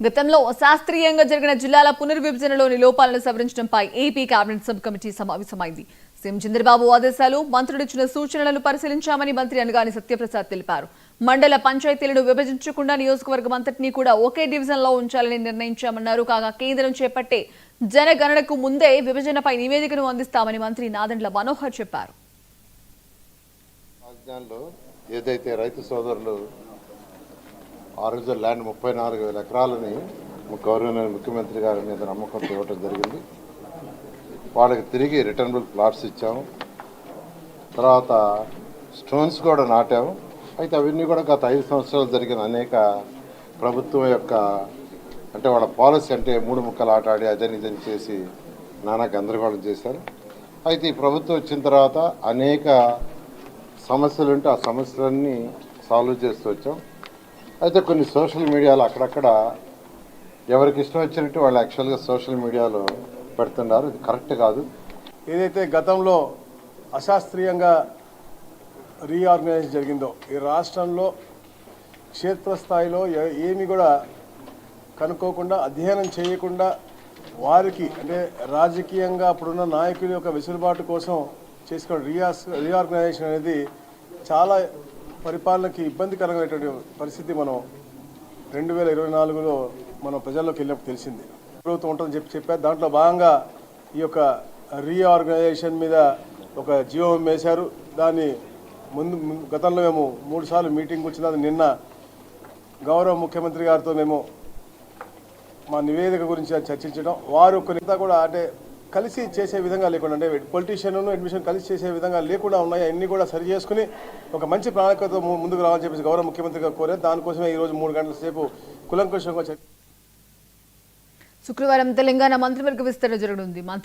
గతంలో శాస్త్రీయంగా జరిగిన జిల్లాల పునర్విభజనలోని లోపాలను సవరించడంపై ఏపీ కేబినెట్ సబ్ కమిటీ సమావేశమైంది. సీఎం చంద్రబాబు ఆదేశాలు, మంత్రులిచ్చిన సూచనలను పరిశీలించామని మంత్రి అనగాని సత్యప్రసాద్ తెలిపారు. మండల పంచాయతీలను విభజించకుండా నియోజకవర్గం అంతటినీ కూడా ఒకే డివిజన్లో ఉంచాలని నిర్ణయించామన్నారు. కాగా కేంద్రం చేపట్టే జనగణనకు ముందే విభజనపై నివేదికను అందిస్తామని మంత్రి నాదెండ్ల మనోహర్ చెప్పారు. ఏదైతే రైతు సోదరులు ఆరిజినల్ ల్యాండ్ 34,000 ఎకరాలని గవర్నర్ ముఖ్యమంత్రి గారి మీద నమ్మకంతో ఇవ్వడం జరిగింది. వాళ్ళకి తిరిగి రిటర్నబుల్ ప్లాట్స్ ఇచ్చాము. తర్వాత స్టోన్స్ కూడా నాటాము. అయితే అవన్నీ కూడా గత 5 సంవత్సరాలు జరిగిన అనేక ప్రభుత్వం యొక్క అంటే వాళ్ళ పాలసీ అంటే 3 ముక్కలు ఆటాడి అదని ఇదని చేసి నానా గందరగోళం చేశారు. అయితే ఈ ప్రభుత్వం వచ్చిన తర్వాత అనేక సమస్యలు ఉంటే ఆ సమస్యలన్నీ సాల్వ్ చేస్తూ వచ్చాం. అయితే కొన్ని సోషల్ మీడియాలో అక్కడక్కడ ఎవరికి ఇష్టం వచ్చినట్టు వాళ్ళు యాక్చువల్గా సోషల్ మీడియాలో పెడుతున్నారు. ఇది కరెక్ట్ కాదు. ఏదైతే గతంలో అశాస్త్రీయంగా రీఆర్గనైజ్ జరిగిందో ఈ రాష్ట్రంలో క్షేత్రస్థాయిలో ఏమి కూడా కనుక్కోకుండా అధ్యయనం చేయకుండా వారికి అంటే రాజకీయంగా అప్పుడున్న నాయకుల యొక్క వెసులుబాటు కోసం చేసుకున్న రీఆర్గనైజేషన్ అనేది చాలా పరిపాలనకి ఇబ్బందికరమైనటువంటి పరిస్థితి మనం 2024లో మనం ప్రజల్లోకి వెళ్ళినప్పుడు తెలిసింది. ప్రభుత్వం ఉంటుందని చెప్పారు. దాంట్లో భాగంగా ఈ యొక్క రీఆర్గనైజేషన్ మీద ఒక జీవో వేశారు. దాన్ని గతంలో మేము 3 సార్లు మీటింగ్ వచ్చింది. అది నిన్న గౌరవ ముఖ్యమంత్రి గారితో మేము మా నివేదిక గురించి చర్చించడం, వారు కొన్ని కూడా అంటే కలిసి చేసే విధంగా లేకుండా అంటే పొలిటీషియన్ అడ్మిషన్ కలిసి చేసే విధంగా లేకుండా ఉన్నాయి. అన్ని కూడా సరి చేసుకుని ఒక మంచి ప్రణాళికతో ముందుకు రావాలని చెప్పేసి గౌరవ ముఖ్యమంత్రి గారు కోరారు. దానికోసమే ఈరోజు 3 గంటల సేపు కులంకుశంగా శుక్రవారం తెలంగాణ మంత్రివర్గ విస్తరణ జరగనుంది. మంత్రి